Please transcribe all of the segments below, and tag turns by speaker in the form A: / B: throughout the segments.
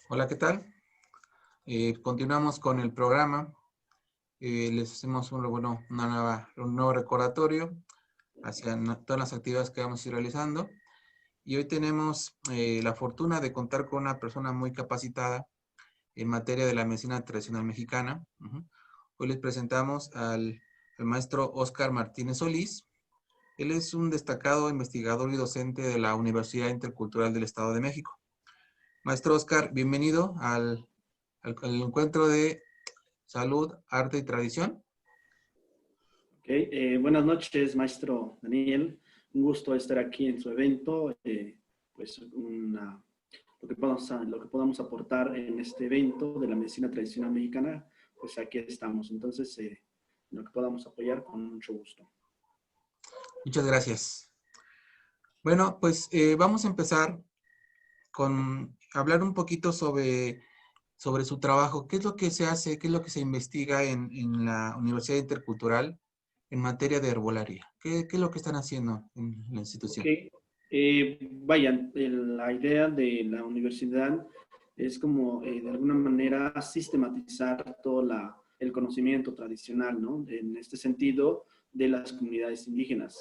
A: Hola, ¿qué tal? Continuamos con el programa. Les hacemos un nuevo recordatorio hacia todas las actividades que vamos a ir realizando. Y hoy tenemos la fortuna de contar con una persona muy capacitada en materia de la medicina tradicional mexicana. Hoy les presentamos al maestro Óscar Martínez Solís. Él es un destacado investigador y docente de la Universidad Intercultural del Estado de México. Maestro Óscar, bienvenido al encuentro de Salud, Arte y Tradición.
B: Buenas noches, maestro Daniel. Un gusto estar aquí en su evento. Lo que podamos aportar en este evento de la medicina tradicional mexicana, pues aquí estamos. Entonces, lo que podamos apoyar con mucho gusto.
A: Muchas gracias. Bueno, pues vamos a empezar con hablar un poquito sobre su trabajo. ¿Qué es lo que se hace, qué es lo que se investiga en la Universidad Intercultural en materia de herbolaria? ¿Qué es lo que están haciendo en la
B: Ok,
A: institución?
B: la idea de la universidad es como de alguna manera sistematizar todo el conocimiento tradicional, ¿no? En este sentido, de las comunidades indígenas.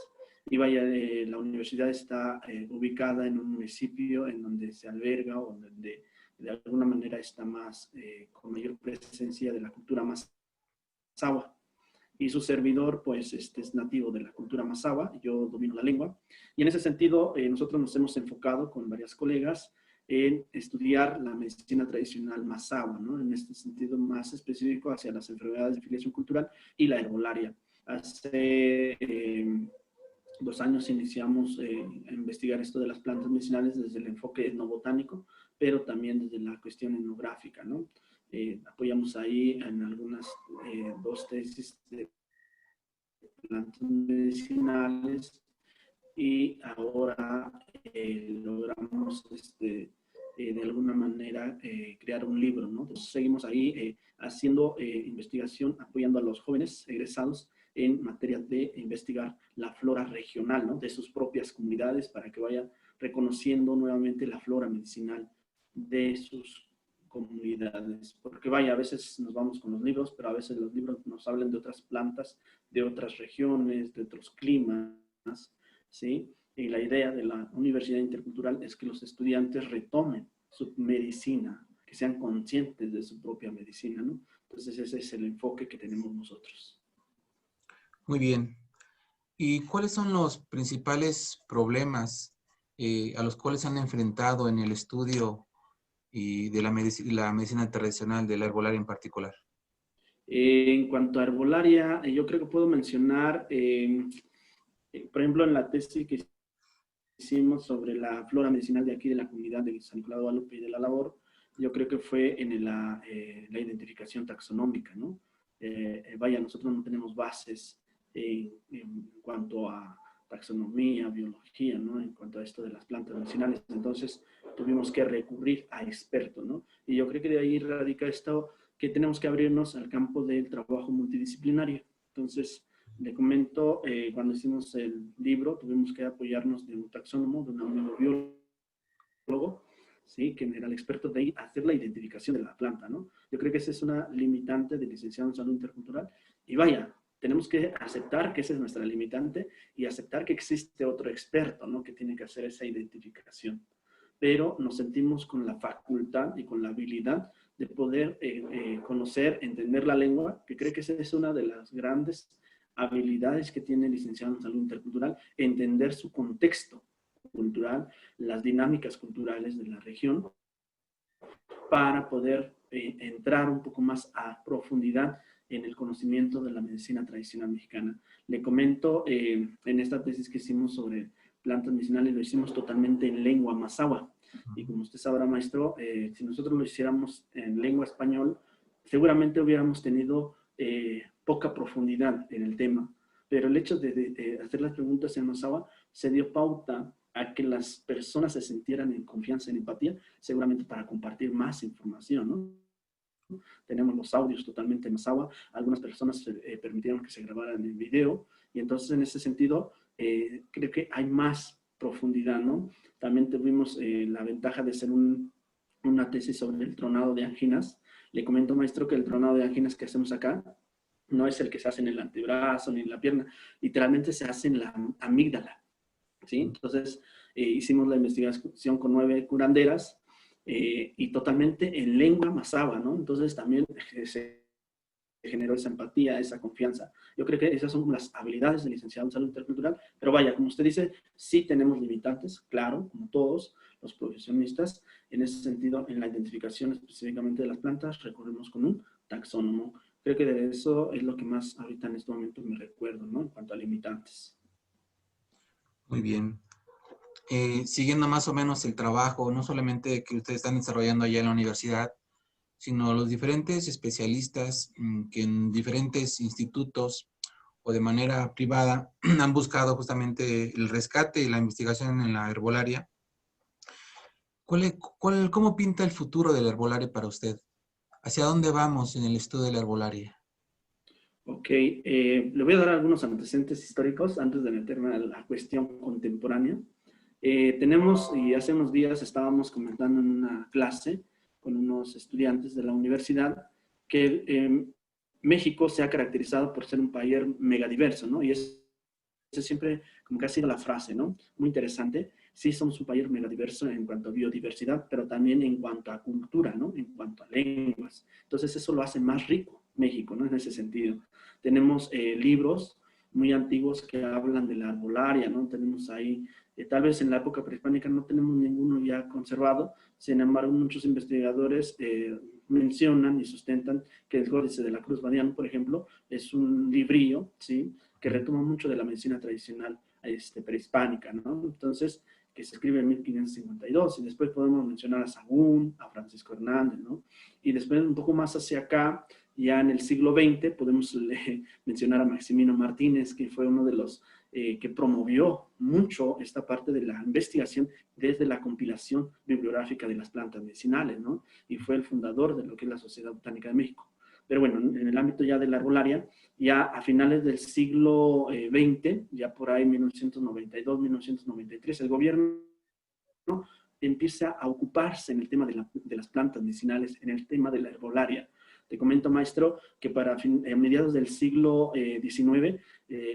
B: Y la universidad está ubicada en un municipio en donde se alberga o donde de alguna manera está con mayor presencia de la cultura mazahua. Y su servidor, pues, es nativo de la cultura mazahua, yo domino la lengua. Y en ese sentido, nosotros nos hemos enfocado con varias colegas en estudiar la medicina tradicional mazahua, ¿no? En este sentido más específico hacia las enfermedades de filiación cultural y la herbolaria. Hace 2 años iniciamos a investigar esto de las plantas medicinales desde el enfoque etnobotánico, pero también desde la cuestión etnográfica, ¿no? Apoyamos ahí en algunas 2 tesis de plantas medicinales y ahora logramos de alguna manera crear un libro, ¿no? Entonces seguimos ahí haciendo investigación, apoyando a los jóvenes egresados en materia de investigar la flora regional, ¿no? De sus propias comunidades para que vayan reconociendo nuevamente la flora medicinal de sus comunidades. Porque a veces nos vamos con los libros, pero a veces los libros nos hablan de otras plantas, de otras regiones, de otros climas, ¿sí? Y la idea de la Universidad Intercultural es que los estudiantes retomen su medicina, que sean conscientes de su propia medicina, ¿no? Entonces ese es el enfoque que tenemos nosotros.
A: Muy bien. ¿Y cuáles son los principales problemas a los cuales se han enfrentado en el estudio y de la medicina tradicional, de la herbolaria en particular?
B: En cuanto a herbolaria, yo creo que puedo mencionar, por ejemplo, en la tesis que hicimos sobre la flora medicinal de aquí de la comunidad de San Nicolás de Guadalupe y de la labor, yo creo que fue en la identificación taxonómica, ¿no? Nosotros no tenemos bases en cuanto a taxonomía, biología, ¿no? En cuanto a esto de las plantas medicinales. Entonces, tuvimos que recurrir a expertos, ¿no? Y yo creo que de ahí radica esto, que tenemos que abrirnos al campo del trabajo multidisciplinario. Entonces, le comento, cuando hicimos el libro, tuvimos que apoyarnos de un taxónomo, de un neurobiólogo, ¿sí? Que era el experto de hacer la identificación de la planta, ¿no? Yo creo que esa es una limitante del licenciado en salud intercultural. Y tenemos que aceptar que esa es nuestra limitante y aceptar que existe otro experto, ¿no? Que tiene que hacer esa identificación. Pero nos sentimos con la facultad y con la habilidad de poder conocer, entender la lengua, que creo que esa es una de las grandes habilidades que tiene el licenciado en salud intercultural, entender su contexto cultural, las dinámicas culturales de la región, para poder entrar un poco más a profundidad en el conocimiento de la medicina tradicional mexicana. Le comento, en esta tesis que hicimos sobre plantas medicinales, lo hicimos totalmente en lengua mazahua. Y como usted sabrá, maestro, si nosotros lo hiciéramos en lengua español, seguramente hubiéramos tenido poca profundidad en el tema. Pero el hecho de hacer las preguntas en mazahua se dio pauta a que las personas se sintieran en confianza, en empatía, seguramente para compartir más información, ¿no? Tenemos los audios totalmente en mazahua, algunas personas permitieron que se grabaran en video, y entonces en ese sentido creo que hay más profundidad, ¿no? También tuvimos la ventaja de ser un una tesis sobre el tronado de anginas. Le comento, maestro, que el tronado de anginas que hacemos acá no es el que se hace en el antebrazo ni en la pierna, literalmente se hace en la amígdala, ¿sí? Entonces, hicimos la investigación con 9 curanderas y totalmente en lengua mazahua, ¿no? Entonces, también se generó esa empatía, esa confianza. Yo creo que esas son las habilidades del licenciado en salud intercultural, pero vaya, como usted dice, sí tenemos limitantes, claro, como todos los profesionistas. En ese sentido, en la identificación específicamente de las plantas, recurrimos con un taxónomo. Creo que de eso es lo que más ahorita en este momento me recuerdo, ¿no? En cuanto a limitantes.
A: Muy bien. Siguiendo más o menos el trabajo, no solamente que ustedes están desarrollando allá en la universidad, sino los diferentes especialistas que en diferentes institutos o de manera privada han buscado justamente el rescate y la investigación en la herbolaria. ¿Cómo pinta el futuro de la herbolaria para usted? ¿Hacia dónde vamos en el estudio de la herbolaria?
B: Ok, le voy a dar algunos antecedentes históricos antes de meterme a la cuestión contemporánea. Tenemos, y hace unos días estábamos comentando en una clase con unos estudiantes de la universidad, que México se ha caracterizado por ser un país megadiverso, ¿no? Y eso siempre como que ha sido la frase, ¿no? Muy interesante. Sí somos un país megadiverso en cuanto a biodiversidad, pero también en cuanto a cultura, ¿no? En cuanto a lenguas. Entonces eso lo hace más rico México, ¿no? En ese sentido. Tenemos libros muy antiguos que hablan de la arbolaria, ¿no? Tenemos ahí, tal vez en la época prehispánica no tenemos ninguno ya conservado, sin embargo muchos investigadores mencionan y sustentan que el Códice de la Cruz Badiano, por ejemplo, es un librillo, ¿sí?, que retoma mucho de la medicina tradicional prehispánica, ¿no? Entonces, que se escribe en 1552, y después podemos mencionar a Sagún, a Francisco Hernández, ¿no? Y después un poco más hacia acá, ya en el siglo XX, podemos mencionar a Maximino Martínez, que fue uno de los que promovió mucho esta parte de la investigación desde la compilación bibliográfica de las plantas medicinales, ¿no? Y fue el fundador de lo que es la Sociedad Botánica de México. Pero bueno, en el ámbito ya de la herbolaria, ya a finales del siglo XX, ya por ahí 1992, 1993, el gobierno empieza a ocuparse en el tema de las plantas medicinales, en el tema de la herbolaria. Te comento, maestro, que para mediados del siglo XIX,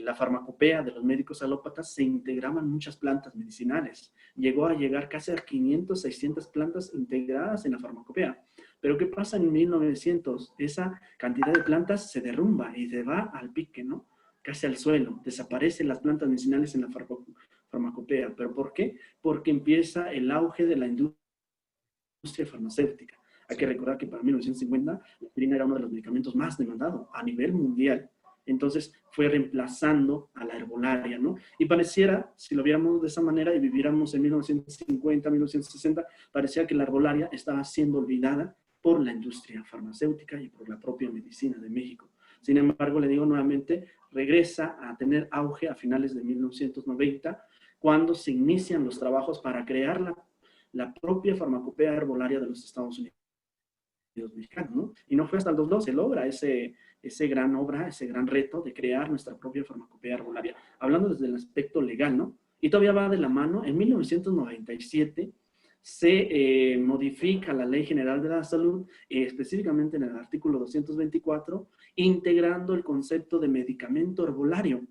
B: la farmacopea de los médicos alópatas se integraban muchas plantas medicinales. Llegó a llegar casi a 500, 600 plantas integradas en la farmacopea. Pero ¿qué pasa en 1900? Esa cantidad de plantas se derrumba y se va al pique, ¿no? Casi al suelo. Desaparecen las plantas medicinales en la farmacopea. ¿Pero por qué? Porque empieza el auge de la industria farmacéutica. Hay que recordar que para 1950 la aspirina era uno de los medicamentos más demandados a nivel mundial. Entonces fue reemplazando a la herbolaria, ¿no? Y pareciera, si lo viéramos de esa manera y viviéramos en 1950, 1960, parecía que la herbolaria estaba siendo olvidada por la industria farmacéutica y por la propia medicina de México. Sin embargo, le digo nuevamente, regresa a tener auge a finales de 1990, cuando se inician los trabajos para crear la propia farmacopea herbolaria de los Estados Unidos mexicanos, ¿no? Y no fue hasta el 2002 se logra ese gran obra, ese gran reto de crear nuestra propia farmacopea herbolaria. Hablando desde el aspecto legal, ¿no? Y todavía va de la mano. En 1997 se modifica la Ley General de la Salud, específicamente en el artículo 224, integrando el concepto de medicamento herbolario.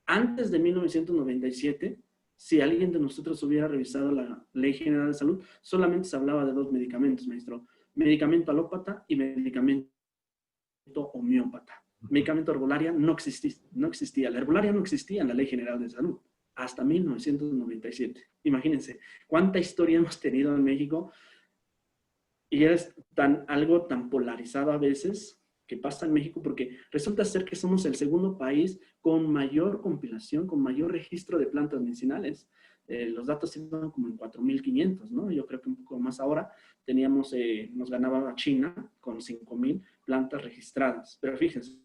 B: Antes de 1997, si alguien de nosotros hubiera revisado la Ley General de Salud, solamente se hablaba de 2 medicamentos, maestro: medicamento alópata y medicamento homeópata. Medicamento herbolaria no existía. La herbolaria no existía en la Ley General de Salud hasta 1997. Imagínense cuánta historia hemos tenido en México, y es algo tan polarizado a veces que pasa en México, porque resulta ser que somos el segundo país con mayor compilación, con mayor registro de plantas medicinales. Los datos iban como en 4.500, ¿no? Yo creo que un poco más ahora. Teníamos, nos ganaba China con 5.000 plantas registradas. Pero fíjense,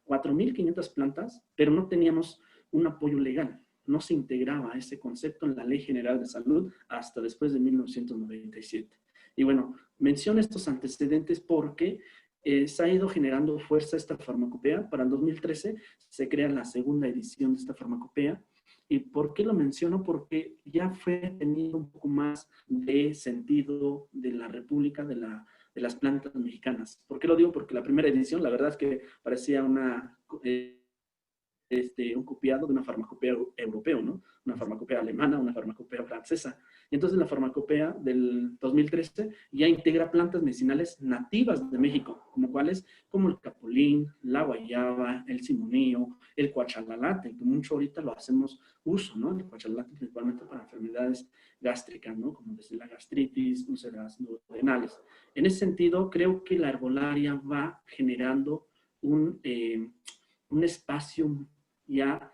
B: 4.500 plantas, pero no teníamos un apoyo legal. No se integraba ese concepto en la Ley General de Salud hasta después de 1997. Y bueno, menciono estos antecedentes porque se ha ido generando fuerza esta farmacopea. Para el 2013 se crea la segunda edición de esta farmacopea, ¿Y por qué lo menciono? Porque ya fue teniendo un poco más de sentido de la República, de las plantas mexicanas. ¿Por qué lo digo? Porque la primera edición, la verdad es que parecía un copiado de una farmacopea europeo, ¿no? Una farmacopea alemana, una farmacopea francesa. Y entonces la farmacopea del 2013 ya integra plantas medicinales nativas de México, como cuáles, como el capulín, la guayaba, el simonillo, el cuachalalate, que mucho ahorita lo hacemos uso, ¿no? El cuachalalate principalmente para enfermedades gástricas, ¿no? Como desde la gastritis, úlceras duodenales. En ese sentido, creo que la herbolaria va generando un espacio ya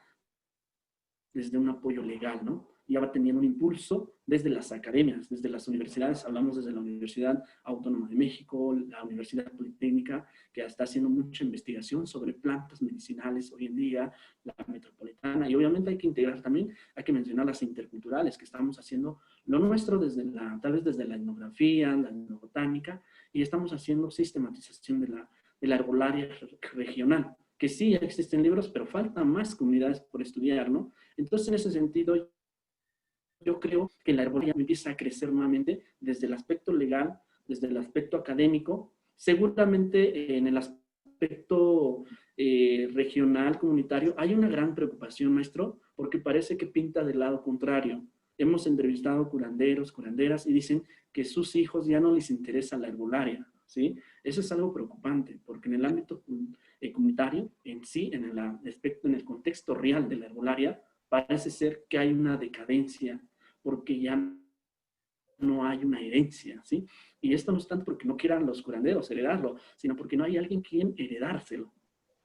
B: desde un apoyo legal, ¿no? Ya va teniendo un impulso desde las academias, desde las universidades, hablamos desde la Universidad Autónoma de México, la Universidad Politécnica, que está haciendo mucha investigación sobre plantas medicinales hoy en día, la metropolitana, y obviamente hay que integrar también, hay que mencionar las interculturales, que estamos haciendo lo nuestro desde tal vez desde la etnografía, la etnobotánica, y estamos haciendo sistematización de la herbolaria regional, que sí existen libros, pero faltan más comunidades por estudiar, ¿no? Entonces, en ese sentido, yo creo que la herbolaria empieza a crecer nuevamente desde el aspecto legal, desde el aspecto académico, seguramente en el aspecto regional, comunitario, hay una gran preocupación, maestro, porque parece que pinta del lado contrario. Hemos entrevistado curanderos, curanderas, y dicen que sus hijos ya no les interesa la herbolaria, ¿sí? Eso es algo preocupante, porque en el ámbito comunitario, en sí, en el contexto real de la herbolaria, parece ser que hay una decadencia, porque ya no hay una herencia, ¿sí? Y esto no es tanto porque no quieran los curanderos heredarlo, sino porque no hay alguien quien heredárselo,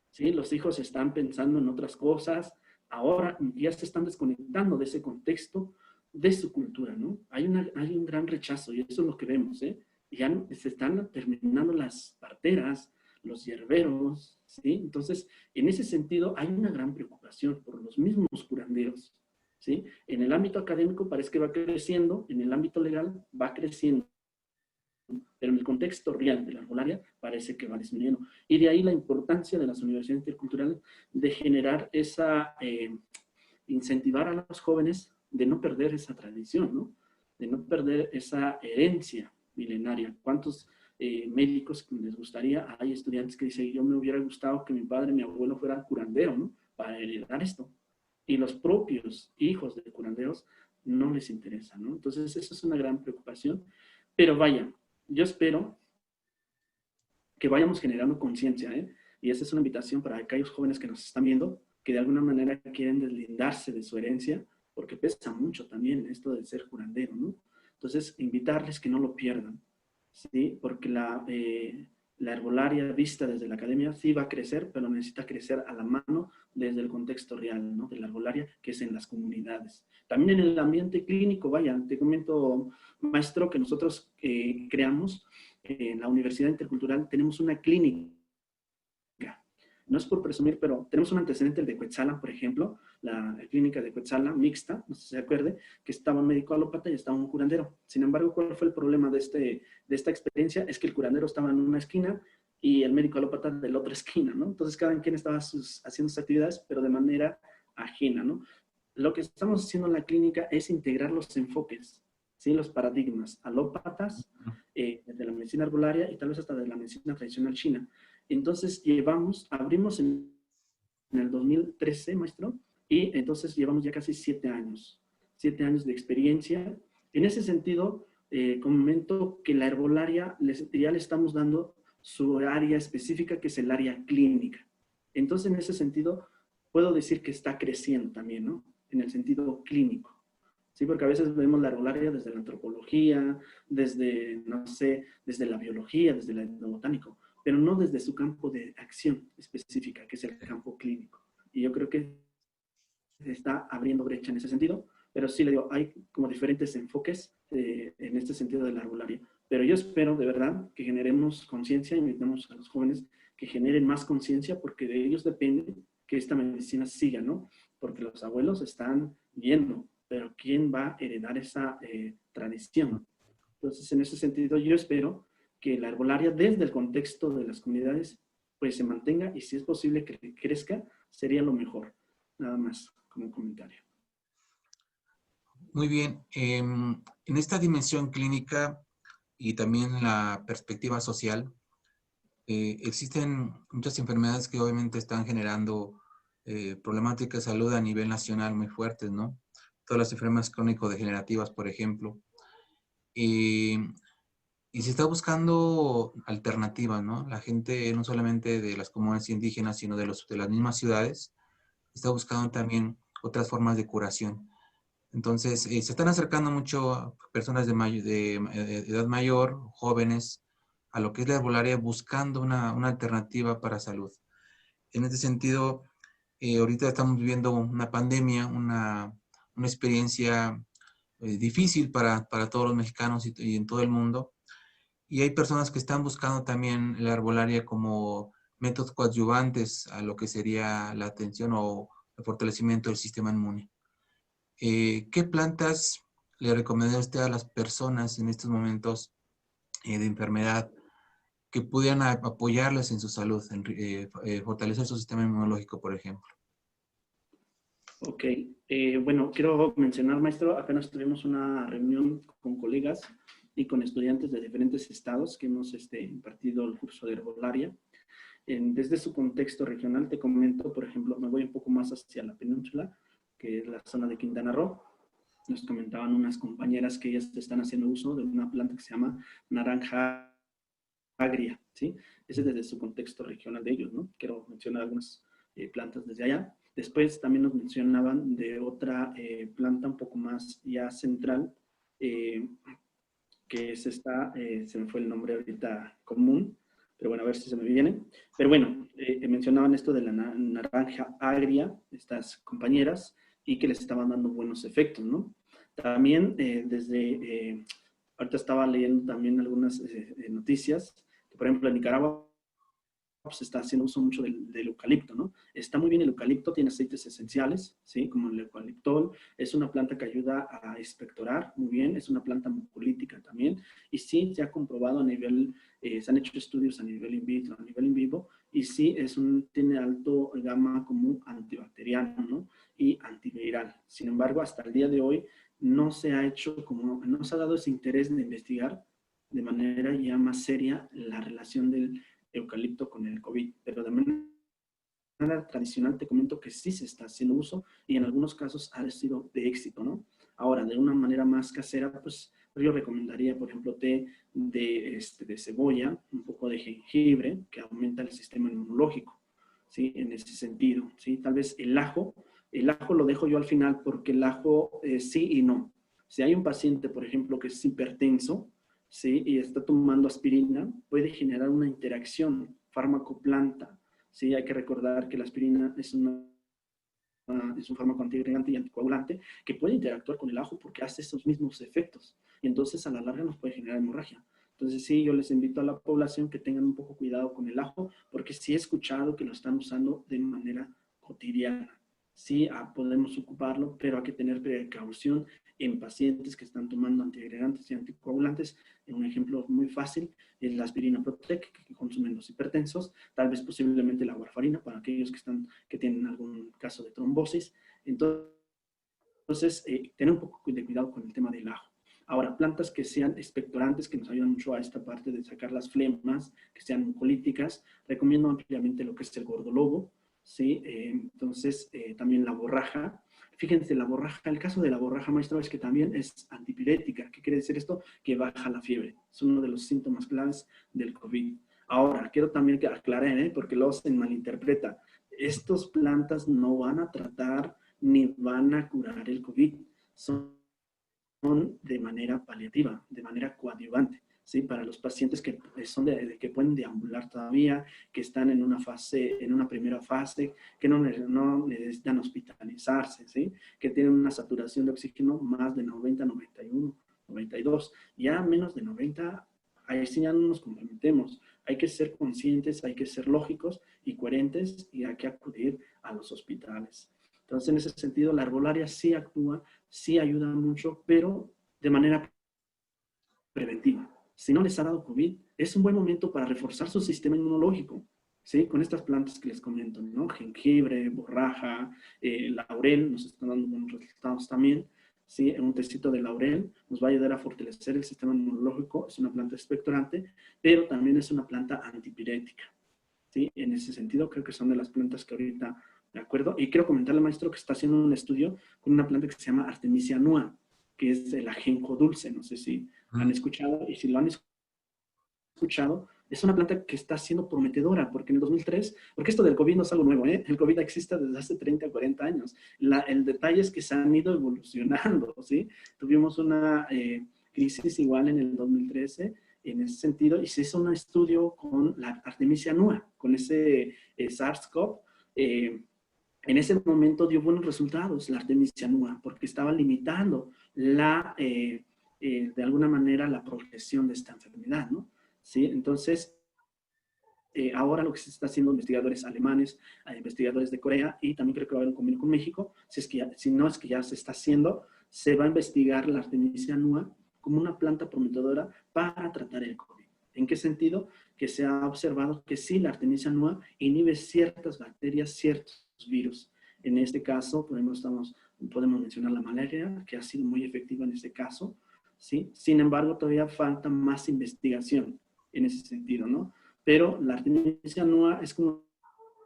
B: ¿sí? Los hijos están pensando en otras cosas, ahora ya se están desconectando de ese contexto, de su cultura, ¿no? Hay un gran rechazo, y eso es lo que vemos, ¿eh? Ya se están terminando las parteras, los hierberos, ¿sí? Entonces, en ese sentido, hay una gran preocupación por los mismos curanderos, ¿sí? En el ámbito académico parece que va creciendo, en el ámbito legal va creciendo, pero en el contexto real de la herbolaria parece que va disminuyendo. Y de ahí la importancia de las universidades interculturales de generar incentivar a los jóvenes de no perder esa tradición, ¿no? De no perder esa herencia milenaria. ¿Cuántos médicos les gustaría? Hay estudiantes que dicen, yo me hubiera gustado que mi padre, mi abuelo fuera curandero, ¿no? Para heredar esto. Y los propios hijos de curanderos no les interesa, ¿no? Entonces, eso es una gran preocupación. Pero vaya, yo espero que vayamos generando conciencia, ¿eh? Y esa es una invitación para aquellos jóvenes que nos están viendo, que de alguna manera quieren deslindarse de su herencia, porque pesa mucho también esto de ser curandero, ¿no? Entonces, invitarles que no lo pierdan, ¿sí? Porque la herbolaria vista desde la academia sí va a crecer, pero necesita crecer a la mano desde el contexto real, ¿no? De la herbolaria, que es en las comunidades. También en el ambiente clínico, vaya, te comento, maestro, que nosotros creamos en la Universidad Intercultural, tenemos una clínica. No es por presumir, pero tenemos un antecedente, el de Cuetzalan, por ejemplo, la clínica de Cuetzalan, mixta, no sé si se acuerde, que estaba un médico alópata y estaba un curandero. Sin embargo, ¿cuál fue el problema de esta experiencia? Es que el curandero estaba en una esquina y el médico alópata de la otra esquina, ¿no? Entonces, cada quien estaba haciendo sus actividades, pero de manera ajena, ¿no? Lo que estamos haciendo en la clínica es integrar los enfoques, ¿sí? Los paradigmas alópatas, de la medicina herbolaria y tal vez hasta de la medicina tradicional china. Entonces abrimos en el 2013, maestro, y entonces llevamos ya casi 7 años de experiencia. En ese sentido, comento que la herbolaria ya le estamos dando su área específica, que es el área clínica. Entonces, en ese sentido, puedo decir que está creciendo también, ¿no? En el sentido clínico. Sí, porque a veces vemos la herbolaria desde la antropología, desde, no sé, desde la biología, desde el etnobotánico, pero no desde su campo de acción específica, que es el campo clínico. Y yo creo que se está abriendo brecha en ese sentido, pero sí le digo, hay como diferentes enfoques en este sentido de la herbolaria. Pero yo espero de verdad que generemos conciencia, invitemos a los jóvenes que generen más conciencia, porque de ellos depende que esta medicina siga, ¿no? Porque los abuelos están viendo, pero ¿quién va a heredar esa tradición? Entonces, en ese sentido, yo espero que la herbolaria, desde el contexto de las comunidades, pues se mantenga, y si es posible que crezca, sería lo mejor. Nada más como comentario.
A: Muy bien. En esta dimensión clínica y también la perspectiva social, existen muchas enfermedades que obviamente están generando problemáticas de salud a nivel nacional muy fuertes, ¿no? Todas las enfermedades crónico-degenerativas, por ejemplo. Eh, y se está buscando alternativas, ¿no? La gente, no solamente de las comunidades indígenas, sino de las mismas ciudades, está buscando también otras formas de curación. Entonces, se están acercando mucho a personas de edad mayor, jóvenes, a lo que es la herbolaria, buscando una alternativa para salud. En este sentido, ahorita estamos viviendo una pandemia, una experiencia difícil para todos los mexicanos y en todo el mundo. Y hay personas que están buscando también la herbolaria como métodos coadyuvantes a lo que sería la atención o el fortalecimiento del sistema inmune. ¿Qué plantas le recomendaría usted a las personas en estos momentos de enfermedad que pudieran apoyarles en su salud, fortalecer su sistema inmunológico, por ejemplo?
B: Ok, bueno, quiero mencionar, maestro, apenas tuvimos una reunión con colegas y con estudiantes de diferentes estados que hemos impartido el curso de herbolaria. Desde su contexto regional, te comento, por ejemplo, me voy un poco más hacia la península, que es la zona de Quintana Roo. Nos comentaban unas compañeras que ellas están haciendo uso de una planta que se llama naranja agria, ¿sí? Ese es desde su contexto regional de ellos, ¿no? Quiero mencionar algunas plantas desde allá. Después también nos mencionaban de otra planta un poco más ya central, eh, que es esta, se me fue el nombre ahorita común, pero bueno, a ver si se me viene. Pero bueno, mencionaban esto de la naranja agria, estas compañeras, y que les estaban dando buenos efectos, ¿no? También ahorita estaba leyendo también algunas noticias, que por ejemplo en Nicaragua se está haciendo uso mucho del eucalipto, ¿no? Está muy bien el eucalipto, tiene aceites esenciales, ¿sí? Como el eucaliptol, es una planta que ayuda a expectorar muy bien, es una planta mucolítica también, y sí se ha comprobado a nivel, se han hecho estudios a nivel in vitro, a nivel in vivo, y sí tiene alto gama como antibacteriano, ¿no? Y antiviral. Sin embargo, hasta el día de hoy no se ha hecho no se ha dado ese interés de investigar de manera ya más seria la relación del eucalipto con el COVID, pero de manera tradicional te comento que sí se está haciendo uso y en algunos casos ha sido de éxito, ¿no? Ahora, de una manera más casera, pues yo recomendaría, por ejemplo, té de cebolla, un poco de jengibre, que aumenta el sistema inmunológico, ¿sí? En ese sentido, ¿sí? Tal vez el ajo lo dejo yo al final porque el ajo sí y no. Si hay un paciente, por ejemplo, que es hipertenso, ¿sí? Y está tomando aspirina, puede generar una interacción fármaco-planta. Sí, hay que recordar que la aspirina es un fármaco antiagregante y anticoagulante que puede interactuar con el ajo porque hace esos mismos efectos. Y entonces a la larga nos puede generar hemorragia. Entonces sí, yo les invito a la población que tengan un poco cuidado con el ajo porque sí he escuchado que lo están usando de manera cotidiana. Sí, podemos ocuparlo, pero hay que tener precaución en pacientes que están tomando antiagregantes y anticoagulantes. Un ejemplo muy fácil es la aspirina Protec que consumen los hipertensos, tal vez posiblemente la warfarina para aquellos que tienen algún caso de trombosis. Entonces, tener un poco de cuidado con el tema del ajo. Ahora, plantas que sean expectorantes, que nos ayudan mucho a esta parte de sacar las flemas, que sean mucolíticas. Recomiendo ampliamente lo que es el gordolobo, ¿sí? Entonces, también la borraja. Fíjense, la borraja, el caso de la borraja, maestro, es que también es antipirética. ¿Qué quiere decir esto? Que baja la fiebre. Es uno de los síntomas claves del COVID. Ahora, quiero también que aclaren, porque luego se malinterpreta. Estas plantas no van a tratar ni van a curar el COVID. Son de manera paliativa, de manera coadyuvante, ¿sí? Para los pacientes que que pueden deambular todavía, que están en una primera fase, que no necesitan hospitalizarse, ¿sí? Que tienen una saturación de oxígeno más de 90, 91, 92, ya menos de 90, ahí sí ya no nos comprometemos. Hay que ser conscientes, hay que ser lógicos y coherentes y hay que acudir a los hospitales. Entonces, en ese sentido, la herbolaria sí actúa, sí ayuda mucho, pero de manera preventiva. Si no les ha dado COVID, es un buen momento para reforzar su sistema inmunológico, ¿sí? Con estas plantas que les comento, ¿no? Jengibre, borraja, laurel, nos están dando buenos resultados también. ¿sí? Un tecito de laurel nos va a ayudar a fortalecer el sistema inmunológico. Es una planta expectorante, pero también es una planta antipirética, ¿sí? En ese sentido, creo que son de las plantas que ahorita me acuerdo. Y quiero comentarle al maestro que está haciendo un estudio con una planta que se llama Artemisia annua, que es el ajenjo dulce. No sé si han escuchado, y si lo han escuchado, es una planta que está siendo prometedora, porque en el 2003, porque esto del COVID no es algo nuevo, ¿eh? El COVID existe desde hace 30 o 40 años. El detalle es que se han ido evolucionando, ¿sí? Tuvimos una crisis igual en el 2013, en ese sentido, y se hizo un estudio con la Artemisia annua, con ese SARS-CoV. En ese momento dio buenos resultados la Artemisia annua, porque estaba limitando de alguna manera la progresión de esta enfermedad, ¿no? ¿Sí? Entonces, ahora lo que se está haciendo, investigadores alemanes, investigadores de Corea, y también creo que va a haber un convenio con México, si no es que ya se está haciendo, se va a investigar la Artemisia annua como una planta prometedora para tratar el COVID. ¿En qué sentido? Que se ha observado que sí, la Artemisia annua inhibe ciertas bacterias, ciertos virus. En este caso, por ejemplo, podemos mencionar la malaria, que ha sido muy efectiva en este caso, ¿sí? Sin embargo, todavía falta más investigación en ese sentido, ¿no? Pero la Artemisia annua es como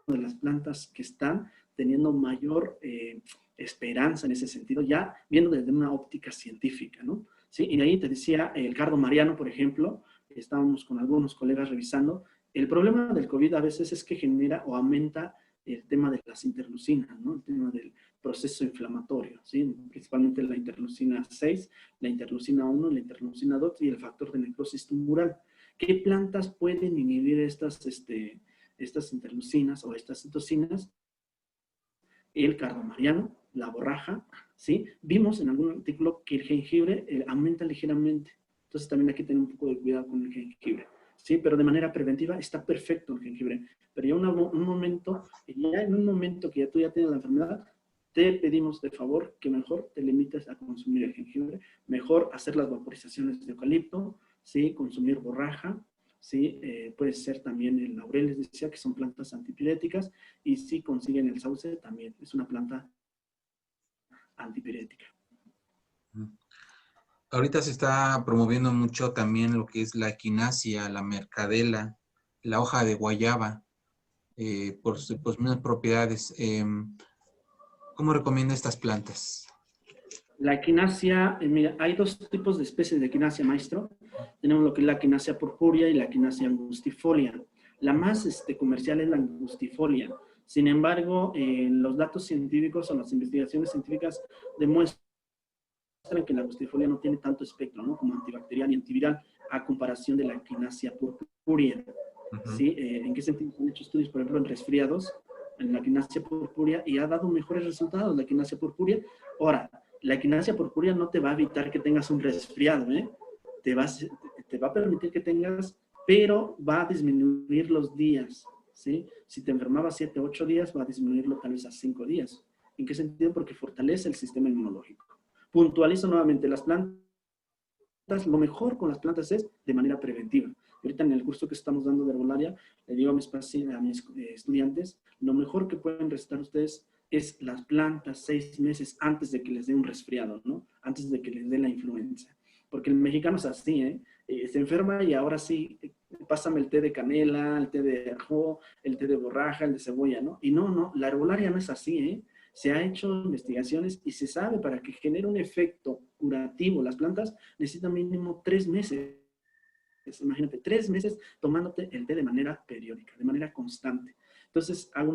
B: una de las plantas que están teniendo mayor esperanza en ese sentido, ya viendo desde una óptica científica, ¿no? ¿Sí? Y de ahí te decía el cardo mariano, por ejemplo, estábamos con algunos colegas revisando, el problema del COVID a veces es que genera o aumenta el tema de las interleucinas, ¿no? El tema del proceso inflamatorio, ¿sí? Principalmente la interleucina 6, la interleucina 1, la interleucina 2 y el factor de necrosis tumoral. ¿Qué plantas pueden inhibir estas interleucinas o estas citocinas? El cardomariano, la borraja, ¿sí? Vimos en algún artículo que el jengibre aumenta ligeramente. Entonces también hay que tener un poco de cuidado con el jengibre, ¿sí? Pero de manera preventiva está perfecto el jengibre. Pero ya un momento que ya tú ya tienes la enfermedad, te pedimos de favor que mejor te limites a consumir el jengibre, mejor hacer las vaporizaciones de eucalipto, ¿sí? Consumir borraja, ¿sí? Puede ser también el laurel, les decía que son plantas antipiréticas, y si consiguen el sauce también es una planta antipirética.
A: Ahorita se está promoviendo mucho también lo que es la equinacia, la mercadela, la hoja de guayaba, por sus mismas propiedades. ¿Cómo recomienda estas plantas?
B: La equinacia, mira, hay dos tipos de especies de equinacia, maestro. Tenemos lo que es la equinacia purpúrea y la equinacia angustifolia. La más comercial es la angustifolia. Sin embargo, los datos científicos o las investigaciones científicas demuestran que la angustifolia no tiene tanto espectro, ¿no? Como antibacterial y antiviral, a comparación de la equinacia purpúrea. ¿Sí? ¿En qué sentido? Se han hecho estudios, por ejemplo, en resfriados, en la equinacia purpúrea, y ha dado mejores resultados la equinacia purpúrea. Ahora, la equinacia purpúrea no te va a evitar que tengas un resfriado, ¿eh? Te va a permitir que tengas, pero va a disminuir los días, ¿sí? Si te enfermabas 7, 8 días, va a disminuirlo tal vez a 5 días. ¿En qué sentido? Porque fortalece el sistema inmunológico. Puntualizo nuevamente, las plantas, lo mejor con las plantas es de manera preventiva. Ahorita en el curso que estamos dando de herbolaria, le digo a mis estudiantes, lo mejor que pueden recetar ustedes es las plantas 6 meses antes de que les dé un resfriado, ¿no? Antes de que les dé la influenza. Porque el mexicano es así, ¿eh? Se enferma y ahora sí, pásame el té de canela, el té de ajo, el té de borraja, el de cebolla, ¿no? Y no, la herbolaria no es así, ¿eh? Se ha hecho investigaciones y se sabe para que genere un efecto curativo las plantas necesitan mínimo 3 meses. Imagínate, 3 meses tomándote el té de manera periódica, de manera constante. Entonces, hago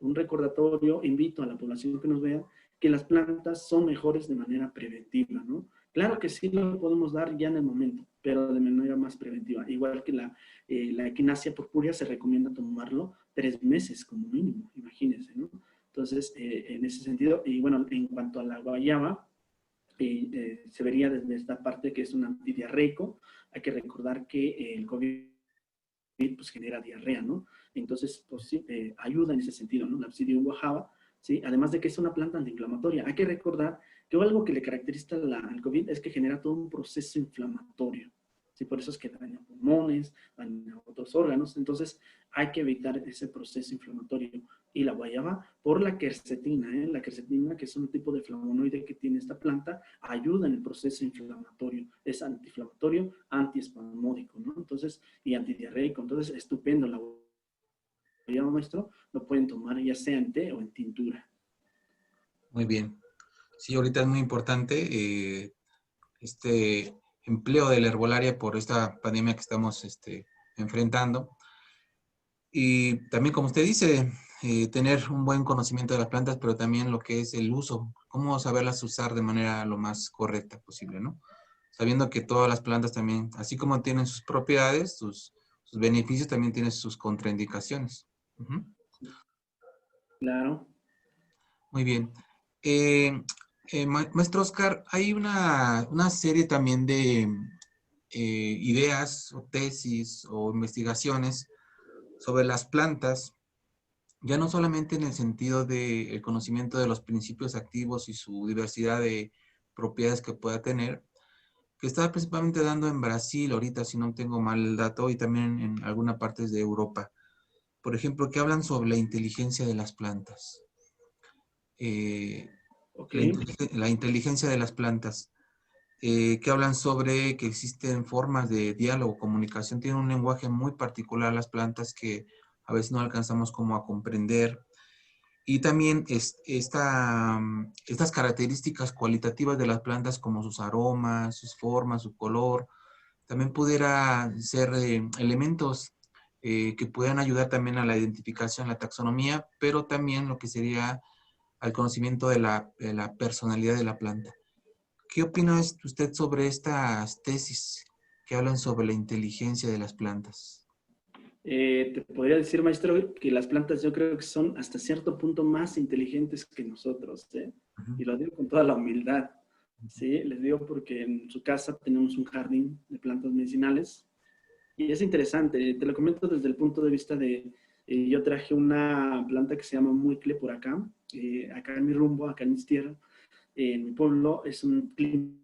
B: un recordatorio, invito a la población que nos vea, que las plantas son mejores de manera preventiva, ¿no? Claro que sí lo podemos dar ya en el momento, pero de manera más preventiva. Igual que la equinacia purpúrea se recomienda tomarlo 3 meses como mínimo, imagínense, ¿no? Entonces, en ese sentido, y bueno, en cuanto a la guayaba, se vería desde esta parte que es un antidiarreico. Hay que recordar que el COVID pues, genera diarrea, ¿no? Entonces, pues sí, ayuda en ese sentido, ¿no? La Psidium guajava, ¿sí? Además de que es una planta antiinflamatoria. Hay que recordar que algo que le caracteriza al COVID es que genera todo un proceso inflamatorio. ¿Sí? Por eso es que daña pulmones, daña otros órganos. Entonces, hay que evitar ese proceso inflamatorio. Y la guayaba por la quercetina, la quercetina, que es un tipo de flavonoide que tiene esta planta, ayuda en el proceso inflamatorio, es antiinflamatorio, antiespasmódico, ¿no? Entonces, y antidiarreico, entonces estupendo la guayaba, maestro, lo pueden tomar ya sea en té o en tintura.
A: Muy bien. Sí, ahorita es muy importante este empleo de la herbolaria por esta pandemia que estamos enfrentando. Y también, como usted dice, tener un buen conocimiento de las plantas, pero también lo que es el uso, cómo saberlas usar de manera lo más correcta posible, ¿no? Sabiendo que todas las plantas también, así como tienen sus propiedades, sus beneficios, también tienen sus contraindicaciones. Ujú.
B: Claro.
A: Muy bien. Maestro Oscar, hay una serie también de ideas o tesis o investigaciones sobre las plantas, ya no solamente en el sentido del conocimiento de los principios activos y su diversidad de propiedades que pueda tener, que está principalmente dando en Brasil ahorita, si no tengo mal el dato, y también en algunas partes de Europa. Por ejemplo, que hablan sobre la inteligencia de las plantas. Eh,
B: Ok.
A: la inteligencia de las plantas. Que hablan sobre que existen formas de diálogo, comunicación, tienen un lenguaje muy particular las plantas que a veces no alcanzamos como a comprender. Y también estas características cualitativas de las plantas como sus aromas, sus formas, su color, también pudiera ser elementos que puedan ayudar también a la identificación, la taxonomía, pero también lo que sería al conocimiento de la personalidad de la planta. ¿Qué opina usted sobre estas tesis que hablan sobre la inteligencia de las plantas?
B: Te podría decir, maestro, que las plantas yo creo que son hasta cierto punto más inteligentes que nosotros, ¿eh?
A: Ujú.
B: Y lo digo con toda la humildad, ¿sí? Les digo porque en su casa tenemos un jardín de plantas medicinales y es interesante, te lo comento desde el punto de vista de, yo traje una planta que se llama muicle por acá, acá en mi rumbo, acá en mis tierras, en mi pueblo, es un clima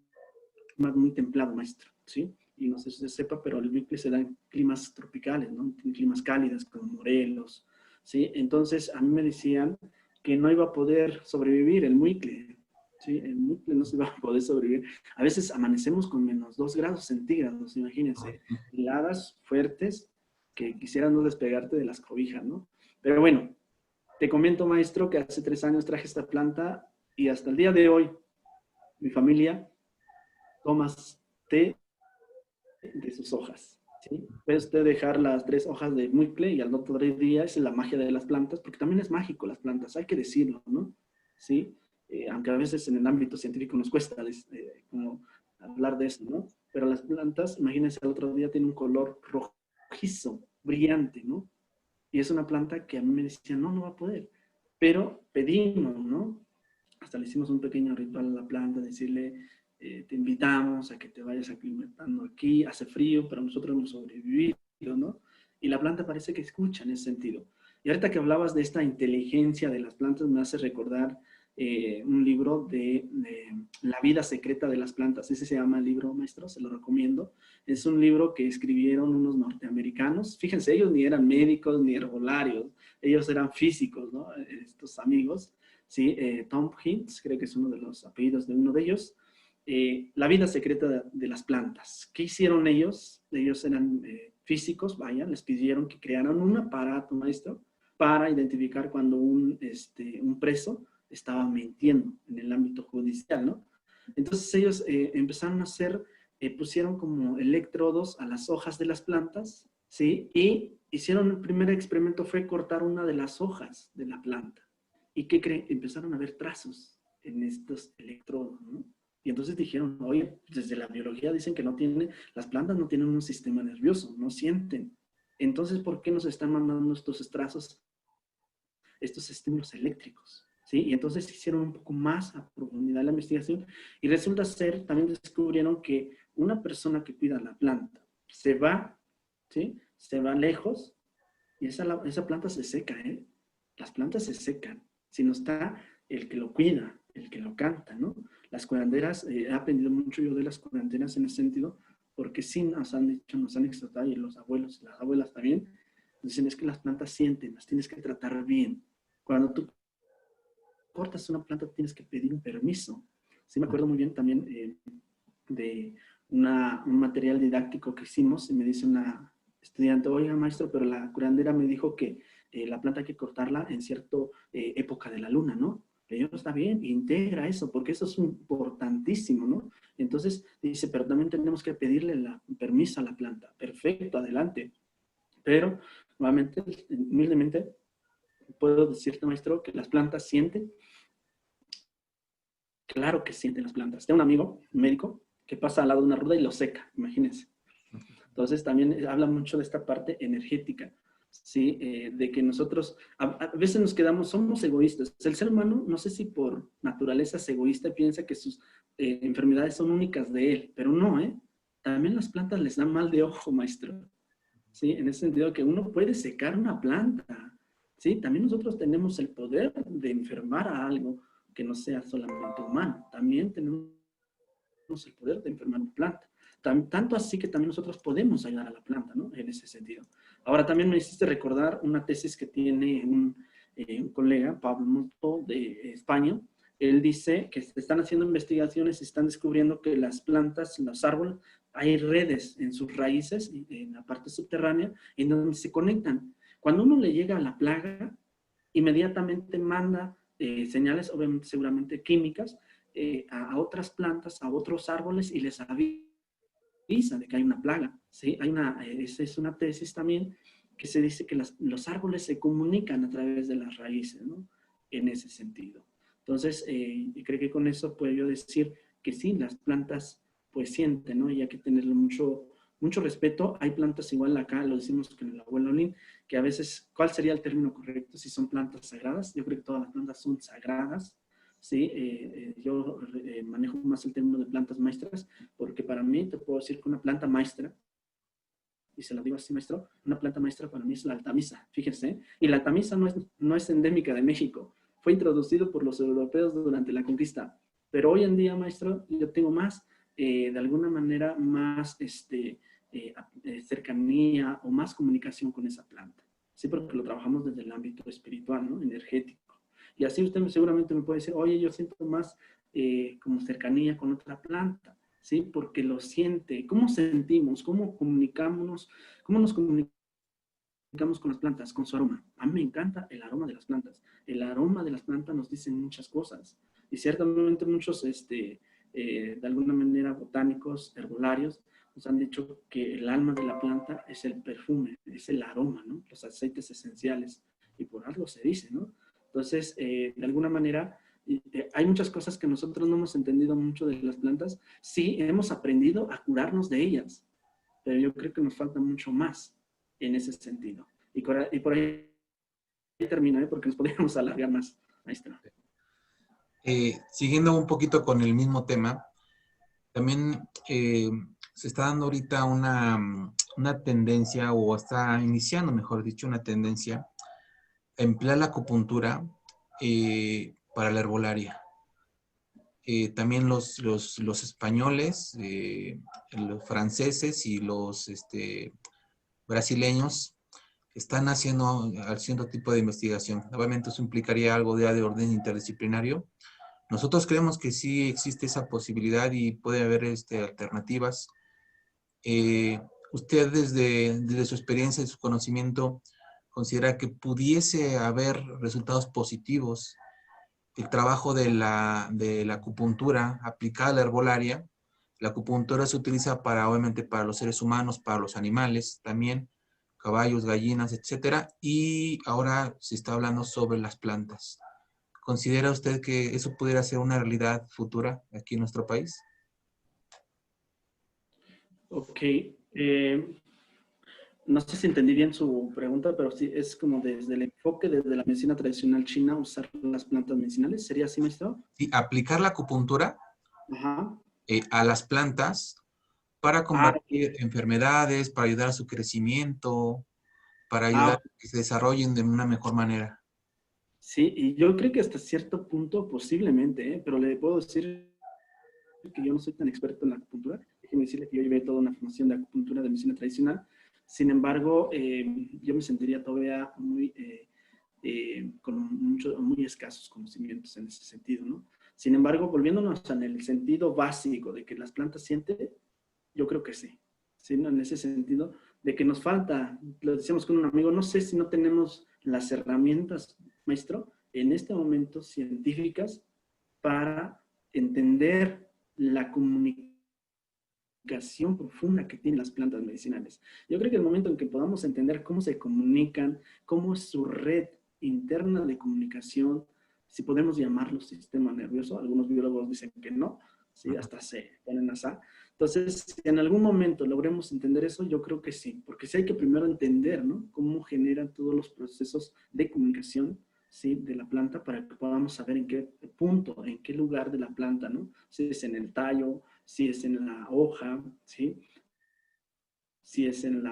B: muy templado, maestro, ¿sí? Y no sé si se sepa, pero el muicle se da en climas tropicales, ¿no? En climas cálidos como Morelos, ¿sí? Entonces a mí me decían que no iba a poder sobrevivir el muicle, ¿sí? El muicle no se iba a poder sobrevivir. A veces amanecemos con -2 grados centígrados, imagínense, heladas fuertes que quisieran no despegarte de las cobijas, ¿no? Pero bueno, te comento, maestro, que hace 3 años traje esta planta y hasta el día de hoy mi familia tomas té de sus hojas, ¿sí? Puede usted dejar las 3 hojas de muicle y al otro día es la magia de las plantas, porque también es mágico las plantas, hay que decirlo, ¿no? ¿Sí? Aunque a veces en el ámbito científico nos cuesta como hablar de eso, ¿no? Pero las plantas, imagínense, el otro día tiene un color rojizo, brillante, ¿no? Y es una planta que a mí me decían, no, no va a poder. Pero pedimos, ¿no? Hasta le hicimos un pequeño ritual a la planta, decirle, te invitamos a que te vayas aclimatando aquí, hace frío, pero nosotros hemos sobrevivido, ¿no? Y la planta parece que escucha en ese sentido. Y ahorita que hablabas de esta inteligencia de las plantas, me hace recordar un libro de La vida secreta de las plantas. Ese se llama el libro, maestro, se lo recomiendo. Es un libro que escribieron unos norteamericanos. Fíjense, ellos ni eran médicos ni herbolarios, ellos eran físicos, ¿no? Estos amigos. ¿Sí? Tom Hintz, creo que es uno de los apellidos de uno de ellos. La vida secreta de las plantas. ¿Qué hicieron ellos? Ellos eran físicos, vaya, les pidieron que crearan un aparato, maestro, para identificar cuando un preso estaba mintiendo en el ámbito judicial, ¿no? Entonces ellos empezaron a hacer, pusieron como electrodos a las hojas de las plantas, ¿sí? Y hicieron, el primer experimento fue cortar una de las hojas de la planta. ¿Y qué creen? Empezaron a ver trazos en estos electrodos, ¿no? Y entonces dijeron, oye, desde la biología dicen que las plantas no tienen un sistema nervioso, no sienten. Entonces, ¿por qué nos están mandando estos trazos, estos estímulos eléctricos? ¿Sí? Y entonces hicieron un poco más a profundidad la investigación y resulta ser, también descubrieron que una persona que cuida la planta se va, ¿sí? Se va lejos y esa planta se seca, ¿eh? Las plantas se secan. Si no está el que lo cuida, el que lo canta, ¿no? Las curanderas, he aprendido mucho yo de las curanderas en ese sentido, porque sí nos han dicho, nos han exhortado, y los abuelos y las abuelas también, dicen, es que las plantas sienten, las tienes que tratar bien. Cuando tú cortas una planta, tienes que pedir un permiso. Sí, me acuerdo muy bien también de un material didáctico que hicimos, y me dice una estudiante, oiga, maestro, pero la curandera me dijo que la planta hay que cortarla en cierta época de la luna, ¿no? Le digo, está bien, integra eso, porque eso es importantísimo, ¿no? Entonces dice, pero también tenemos que pedirle permiso a la planta. Perfecto, adelante. Pero, nuevamente, humildemente, puedo decirte, maestro, que las plantas sienten. Claro que sienten las plantas. Tengo un amigo, un médico, que pasa al lado de una rueda y lo seca, imagínense. Entonces también habla mucho de esta parte energética, ¿sí? De que nosotros a veces nos quedamos, somos egoístas. El ser humano, no sé si por naturaleza es egoísta y piensa que sus enfermedades son únicas de él, pero no, ¿eh? También las plantas les dan mal de ojo, maestro, ¿sí? En ese sentido que uno puede secar una planta, ¿sí? También nosotros tenemos el poder de enfermar a algo que no sea solamente humano. También tenemos el poder de enfermar una planta. Tanto así que también nosotros podemos ayudar a la planta, ¿no? En ese sentido. Ahora también me hiciste recordar una tesis que tiene un colega, Pablo Moto, de España. Él dice que se están haciendo investigaciones y están descubriendo que las plantas, los árboles, hay redes en sus raíces, en la parte subterránea, en donde se conectan. Cuando uno le llega a la plaga, inmediatamente manda señales, obviamente seguramente químicas, a otras plantas, a otros árboles y les avisa de que hay una plaga, ¿sí? Esa es una tesis también que se dice que los árboles se comunican a través de las raíces, ¿no? En ese sentido. Entonces, creo que con eso puedo yo decir que sí, las plantas pues sienten, ¿no? Y hay que tenerle mucho respeto. Hay plantas igual acá, lo decimos con el abuelo Lin, que a veces, ¿cuál sería el término correcto? Si son plantas sagradas. Yo creo que todas las plantas son sagradas, ¿sí? Yo manejo más el término de plantas maestras, porque para mí te puedo decir que una planta maestra, y se lo digo así, maestro, una planta maestra para mí es la altamisa, fíjense, y la altamisa no es endémica de México, fue introducido por los europeos durante la conquista, pero hoy en día, maestro, yo tengo más, de alguna manera, más cercanía o más comunicación con esa planta, ¿sí? Porque lo trabajamos desde el ámbito espiritual, ¿no? Energético. Y así usted seguramente me puede decir, oye, yo siento más como cercanía con otra planta, ¿sí? Porque lo siente. ¿Cómo sentimos? ¿Cómo comunicamos? ¿Cómo nos comunicamos con las plantas? Con su aroma. A mí me encanta el aroma de las plantas. El aroma de las plantas nos dice muchas cosas. Y ciertamente muchos, de alguna manera, botánicos, herbolarios, nos han dicho que el alma de la planta es el perfume, es el aroma, ¿no? Los aceites esenciales. Y por algo se dice, ¿no? Entonces, de alguna manera, hay muchas cosas que nosotros no hemos entendido mucho de las plantas. Sí, hemos aprendido a curarnos de ellas, pero yo creo que nos falta mucho más en ese sentido. Y por ahí termino, porque nos podríamos alargar más, maestra.
A: Siguiendo un poquito con el mismo tema, también se está dando ahorita una tendencia, o está iniciando, mejor dicho, una tendencia a emplear la acupuntura para la herbolaria. También los españoles, los franceses y los brasileños están haciendo tipo de investigación. Obviamente eso implicaría algo de orden interdisciplinario. Nosotros creemos que sí existe esa posibilidad y puede haber alternativas. Usted desde su experiencia y su conocimiento considera que pudiese haber resultados positivos el trabajo de la acupuntura aplicada a la herbolaria. La acupuntura se utiliza obviamente para los seres humanos, para los animales también, caballos, gallinas, etcétera, y ahora se está hablando sobre las plantas. ¿Considera usted que eso pudiera ser una realidad futura aquí en nuestro país?
B: Ok. No sé si entendí bien su pregunta, pero sí es como desde el enfoque, desde la medicina tradicional china, usar las plantas medicinales. ¿Sería así, maestro?
A: Sí, aplicar la acupuntura
B: Ajá.
A: a las plantas para
B: Ah, ok.
A: combatir enfermedades, para ayudar a su crecimiento, para
B: Ah,
A: ayudar
B: ok.
A: a que se desarrollen de una mejor manera.
B: Sí, y yo creo que hasta cierto punto posiblemente, pero le puedo decir que yo no soy tan experto en la acupuntura. Déjeme decirle que yo llevé toda una formación de acupuntura de medicina tradicional, Sin embargo, yo me sentiría todavía con muy escasos conocimientos en ese sentido, ¿no? Sin embargo, volviéndonos en el sentido básico de que las plantas sienten, yo creo que sí, ¿sí? ¿No? En ese sentido de que nos falta, lo decíamos con un amigo, no sé si no tenemos las herramientas, maestro, en este momento científicas para entender la comunicación profunda que tienen las plantas medicinales. Yo creo que el momento en que podamos entender cómo se comunican, cómo es su red interna de comunicación, si podemos llamarlo sistema nervioso, algunos biólogos dicen que no, ¿sí? Hasta se ponen así. Entonces, si en algún momento logremos entender eso, yo creo que sí, porque sí hay que primero entender, ¿no? Cómo generan todos los procesos de comunicación, ¿sí? De la planta para que podamos saber en qué punto, en qué lugar de la planta, ¿no? Si es en el tallo, si es en la hoja, ¿sí? Si es en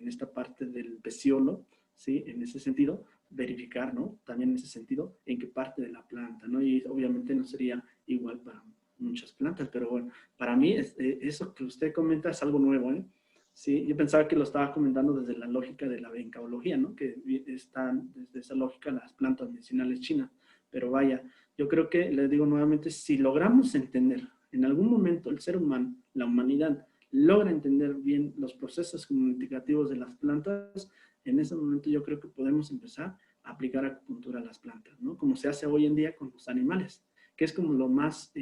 B: esta parte del peciolo, ¿sí? En ese sentido, verificar, ¿no? También en ese sentido, en qué parte de la planta, ¿no? Y obviamente no sería igual para muchas plantas, pero bueno, para mí eso que usted comenta es algo nuevo, ¿eh? Sí, yo pensaba que lo estaba comentando desde la lógica de la bencaología, ¿no? Que están desde esa lógica las plantas medicinales chinas, pero vaya, yo creo que, les digo nuevamente, si logramos entender en algún momento el ser humano, la humanidad, logra entender bien los procesos comunicativos de las plantas, en ese momento yo creo que podemos empezar a aplicar acupuntura a las plantas, ¿no? Como se hace hoy en día con los animales, que es como lo más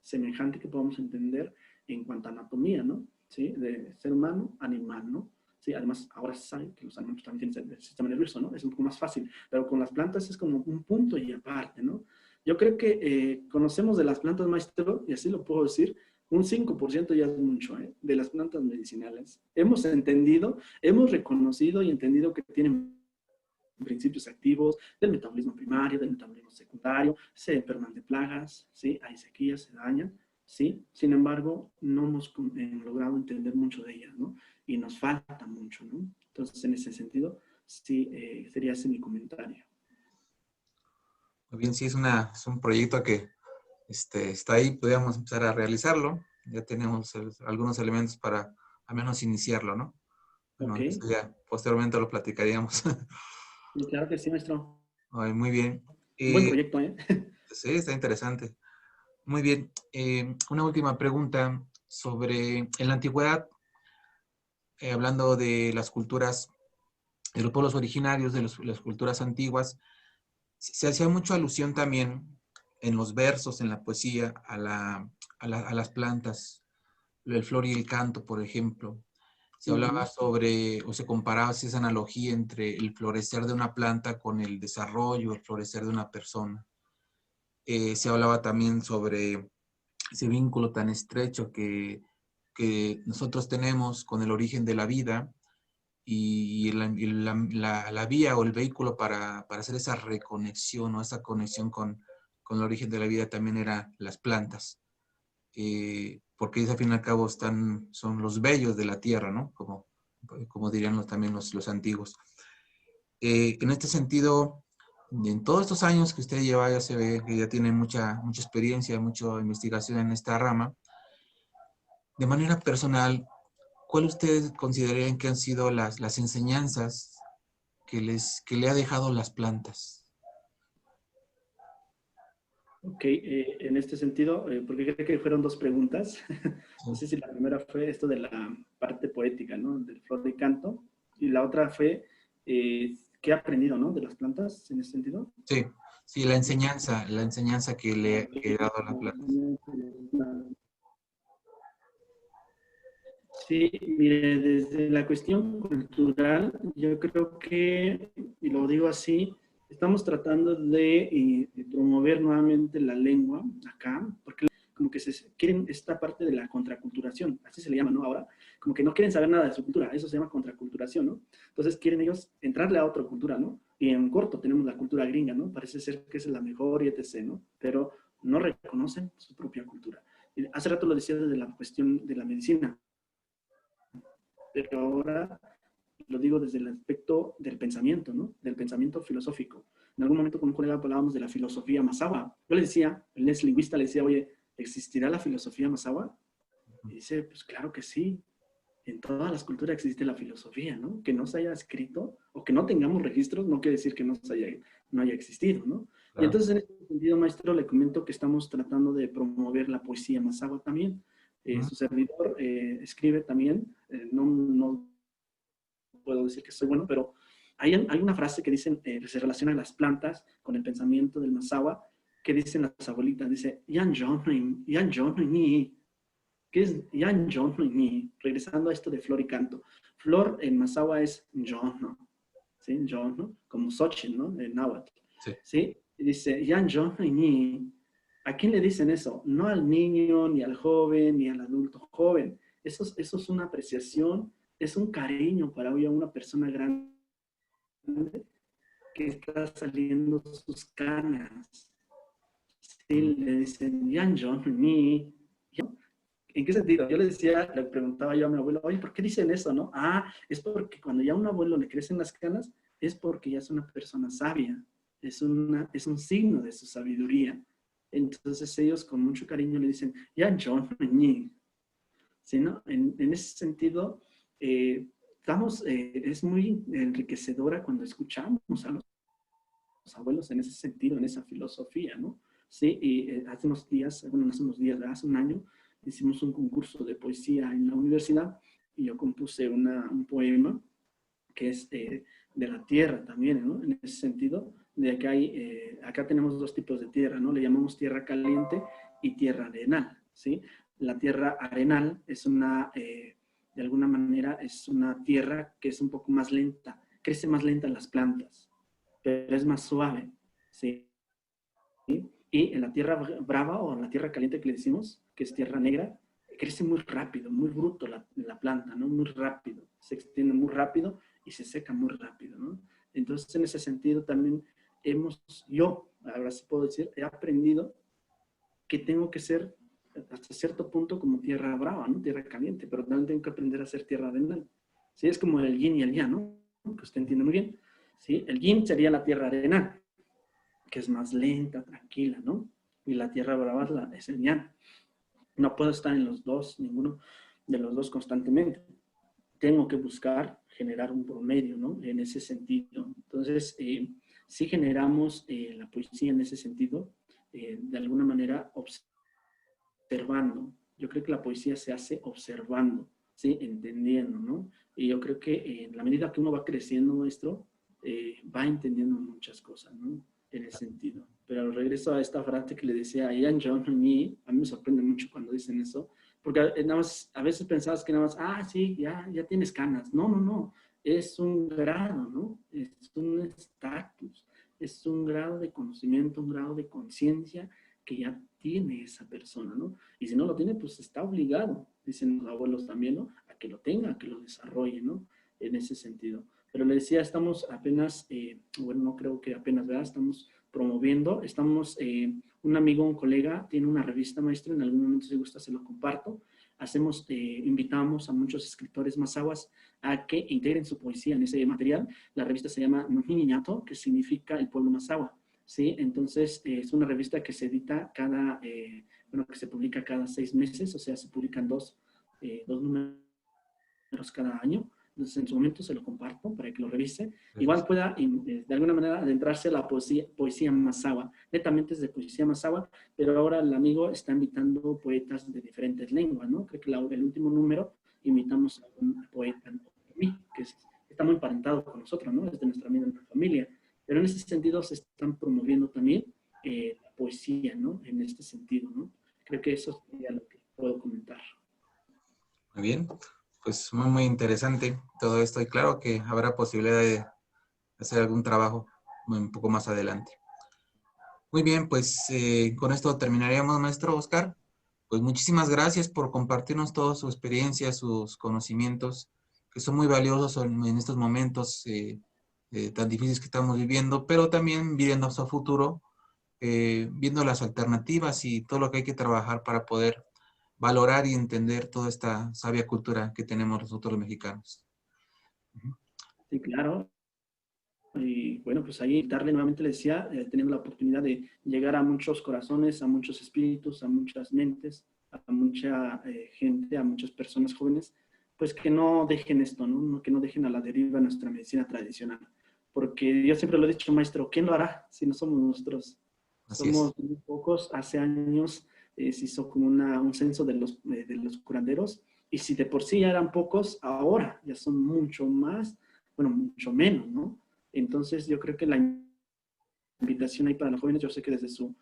B: semejante que podemos entender en cuanto a anatomía, ¿no? ¿Sí? De ser humano, animal, ¿no? Sí, además, ahora se sabe que los animales también tienen el sistema nervioso, ¿no? Es un poco más fácil, pero con las plantas es como un punto y aparte, ¿no? Yo creo que conocemos de las plantas, maestro, y así lo puedo decir, un 5% ya es mucho, ¿eh? De las plantas medicinales. Hemos entendido, hemos reconocido y entendido que tienen principios activos del metabolismo primario, del metabolismo secundario, se enferman de plagas, ¿sí? Hay sequías, se dañan, ¿sí? Sin embargo, no hemos logrado entender mucho de ellas, ¿no? Y nos falta mucho, ¿no? Entonces, en ese sentido, sí, sería ese mi comentario.
A: Muy bien, sí, es un proyecto que está ahí, podríamos empezar a realizarlo. Ya tenemos algunos elementos para al menos iniciarlo, ¿no? Bueno,
B: Ok,
A: eso ya posteriormente lo platicaríamos.
B: y claro que sí, maestro.
A: Ay, muy bien.
B: Un buen proyecto, ¿eh?
A: Sí, está interesante. Muy bien. Una última pregunta sobre, en la antigüedad, hablando de las culturas, de los pueblos originarios, de las culturas antiguas, se hacía mucho alusión también en los versos, en la poesía, a las plantas, el flor y el canto, por ejemplo. Se hablaba sobre, o se comparaba esa analogía entre el florecer de una planta con el desarrollo, el florecer de una persona. Se hablaba también sobre ese vínculo tan estrecho que nosotros tenemos con el origen de la vida y la vía o el vehículo para hacer esa reconexión o esa conexión con el origen de la vida también eran las plantas. Porque al fin y al cabo son los bellos de la tierra, ¿no? Como dirían también los antiguos. En este sentido, en todos estos años que usted lleva, ya se ve que ya tiene mucha experiencia, mucha investigación en esta rama. De manera personal, ¿cuál ustedes considerarían que han sido las enseñanzas que le ha dejado las plantas?
B: Ok, en este sentido, porque creo que fueron dos preguntas. No
A: Sí,
B: sé si la primera fue esto de la parte poética, ¿no? Del flor de canto. Y la otra fue, ¿qué he aprendido, ¿no? De las plantas, en ese sentido.
A: sí, sí, la enseñanza que le que ha dado a las plantas.
B: Sí, mire, desde la cuestión cultural, yo creo que, y lo digo así, estamos tratando de promover nuevamente la lengua acá, porque como que se quieren esta parte de la contraculturación, así se le llama, ¿no? Ahora, como que no quieren saber nada de su cultura, eso se llama contraculturación, ¿no? Entonces quieren ellos entrarle a otra cultura, ¿no? Y en corto tenemos la cultura gringa, ¿no? Parece ser que es la mejor y etc., ¿no? Pero no reconocen su propia cultura. Y hace rato lo decía desde la cuestión de la medicina, pero ahora lo digo desde el aspecto del pensamiento, ¿no? Del pensamiento filosófico. En algún momento con un colega hablábamos de la filosofía Masawa. Yo le decía, él es lingüista, le decía, oye, ¿existirá la filosofía Masawa? Y dice, pues claro que sí. en todas las culturas existe la filosofía, ¿no? Que no se haya escrito o que no tengamos registros no quiere decir que no haya existido, ¿no? Y
A: Claro.
B: entonces en este sentido, maestro, le comento que estamos tratando de promover la poesía mazahua también.
A: Ujú.
B: Su servidor escribe también, no puedo decir que soy bueno, pero hay una frase que dicen, se relaciona a las plantas con el pensamiento del mazahua, que dicen las abuelitas, dice, Yan John, ¿qué es Yan John? Regresando a esto de flor y canto. Flor en mazahua es John, ¿sí? John, ¿no? Como Xochitl, ¿no? En náhuatl,
A: Sí.
B: ¿sí? Y dice, Yan John, ¿a quién le dicen eso? No al niño, ni al joven, ni al adulto joven. Eso es una apreciación, es un cariño para hoy a una persona grande que está saliendo sus canas.
A: Ujú.
B: Sí, le dicen, Yan John, ni. ¿En qué sentido? Yo le decía, le preguntaba yo a mi abuelo, oye, ¿por qué dicen eso, no? Ah, es porque cuando ya a un abuelo le crecen las canas, es porque ya es una persona sabia, es un signo de su sabiduría. Entonces ellos con mucho cariño le dicen, ya John, ¿sí, no? En ese sentido, es muy enriquecedora cuando escuchamos a los abuelos en ese sentido, en esa filosofía, ¿no? Sí, y hace unos días, bueno, hace unos días, hace un año, hicimos un concurso de poesía en la universidad y yo compuse un poema que es de la tierra también, ¿no? En ese sentido, de que acá tenemos dos tipos de tierra, ¿no? Le llamamos tierra caliente y tierra arenal, ¿sí? La tierra arenal es de alguna manera, es una tierra que es un poco más lenta, crece más lenta en las plantas, pero es más suave, ¿sí? Y en la tierra brava o en la tierra caliente que le decimos, que es tierra negra, crece muy rápido, muy bruto la planta, ¿no? Muy rápido, se extiende muy rápido y se seca muy rápido, ¿no? Entonces, en ese sentido también yo, ahora sí puedo decir, he aprendido que tengo que ser hasta cierto punto como tierra brava, ¿no? Tierra caliente, pero también tengo que aprender a ser tierra arenal. Sí, es como el yin y el yang, ¿no? Que usted entiende muy bien. ¿Sí? El yin sería la tierra arenal, que es más lenta, tranquila, ¿no? Y la tierra brava es el yang. No puedo estar en los dos, ninguno de los dos constantemente. Tengo que buscar generar un promedio, ¿no? En ese sentido. Entonces, si generamos la poesía en ese sentido, de alguna manera observando. Yo creo que la poesía se hace observando, ¿sí? Entendiendo, ¿no? Y yo creo que en la medida que uno va creciendo, nuestro, va entendiendo muchas cosas, ¿no? En ese sentido. Pero regreso a esta frase que le decía a Ian John, a mí me sorprende mucho cuando dicen eso, porque nada más, a veces pensabas que nada más, sí, ya tienes canas. No, no, no. Es un grado, ¿no? Es un estatus, es un grado de conocimiento, un grado de conciencia que ya tiene esa persona, ¿no? Y si no lo tiene, pues está obligado, dicen los abuelos también, ¿no? A que lo tenga, a que lo desarrolle, ¿no? En ese sentido. Pero le decía, estamos apenas, bueno, no creo que apenas, ¿verdad? Estamos promoviendo, un amigo, un colega, tiene una revista, maestro, en algún momento si gusta se lo comparto. Invitamos a muchos escritores mazahuas a que integren su poesía en ese material. La revista se llama Nujiniñato, que significa el pueblo mazahua. ¿Sí? Entonces, es una revista que se edita que se publica cada 6 meses, o sea, se publican dos números cada año. Entonces, en su momento se lo comparto para que lo revise. Igual pueda, de alguna manera, adentrarse a la poesía mazahua. Netamente es de poesía mazahua, pero ahora el amigo está invitando poetas de diferentes lenguas, ¿no? Creo que el último número invitamos a un poeta, que está muy emparentado con nosotros, ¿no? Es de nuestra misma familia. Pero en ese sentido se están promoviendo también la poesía, ¿no? En este sentido, ¿no? Creo que eso sería lo que puedo comentar.
A: Muy bien. Pues muy, muy interesante todo esto y claro que habrá posibilidad de hacer algún trabajo un poco más adelante. Muy bien, pues con esto terminaríamos, maestro Oscar. Pues muchísimas gracias por compartirnos toda su experiencia, sus conocimientos, que son muy valiosos en estos momentos tan difíciles que estamos viviendo, pero también viendo a su futuro, viendo las alternativas y todo lo que hay que trabajar para poder valorar y entender toda esta sabia cultura que tenemos nosotros los mexicanos.
B: Sí, claro. Y bueno, pues ahí darle nuevamente, le decía, teniendo la oportunidad de llegar a muchos corazones, a muchos espíritus, a muchas mentes, a mucha gente, a muchas personas jóvenes, pues que no dejen esto, ¿no? Que no dejen a la deriva nuestra medicina tradicional. Porque yo siempre lo he dicho, maestro, ¿quién lo hará si no somos nosotros?
A: Así es.
B: Somos muy pocos. Hace años se hizo como un censo de los curanderos, y si de por sí ya eran pocos, ahora ya son mucho más, bueno, mucho menos, ¿no? Entonces yo creo que la invitación ahí para los jóvenes, yo sé que desde su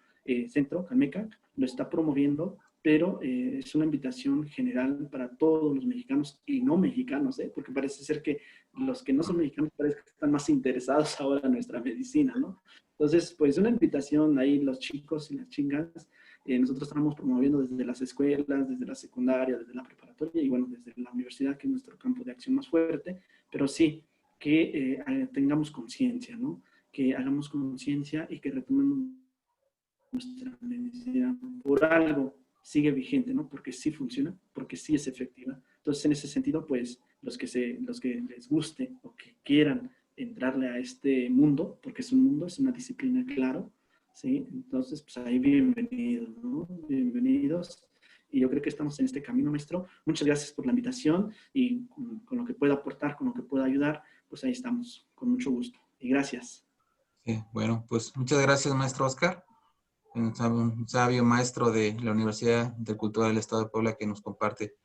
B: centro, Calmeca, lo está promoviendo, pero es una invitación general para todos los mexicanos y no mexicanos, ¿eh? Porque parece ser que los que no son mexicanos parece que están más interesados ahora en nuestra medicina, ¿no? Entonces, pues una invitación ahí, los chicos y las chingas, nosotros estamos promoviendo desde las escuelas, desde la secundaria, desde la preparatoria y bueno, desde la universidad, que es nuestro campo de acción más fuerte, pero sí, que tengamos conciencia, ¿no? Que hagamos conciencia y que retomemos nuestra medicina. Por algo sigue vigente, ¿no? Porque sí funciona, porque sí es efectiva. Entonces, en ese sentido, pues, los que les guste o que quieran entrarle a este mundo, porque es un mundo, es una disciplina, claro, ¿sí? Entonces, pues ahí bienvenidos, ¿no? Bienvenidos. Y yo creo que estamos en este camino, maestro. Muchas gracias por la invitación y con lo que pueda aportar, con lo que pueda ayudar, pues ahí estamos, con mucho gusto. Y gracias.
A: Sí, bueno, pues muchas gracias, maestro Oscar, un sabio maestro de la Universidad de Cultura del Estado de Puebla que nos comparte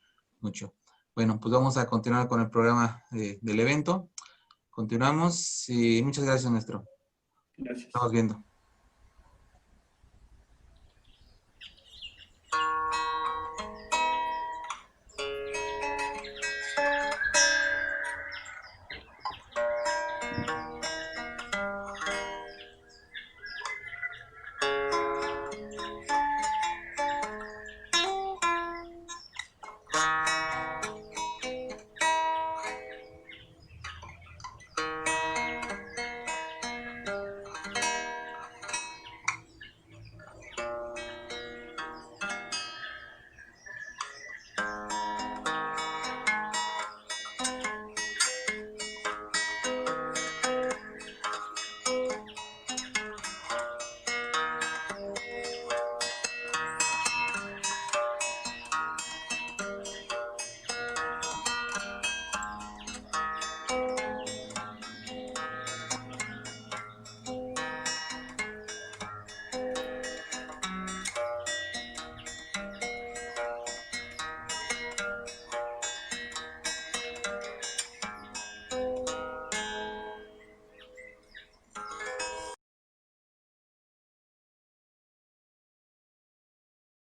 A: mucho. Bueno, pues vamos a continuar con el programa del evento. Continuamos y muchas gracias, maestro.
B: Gracias.
A: Estamos viendo.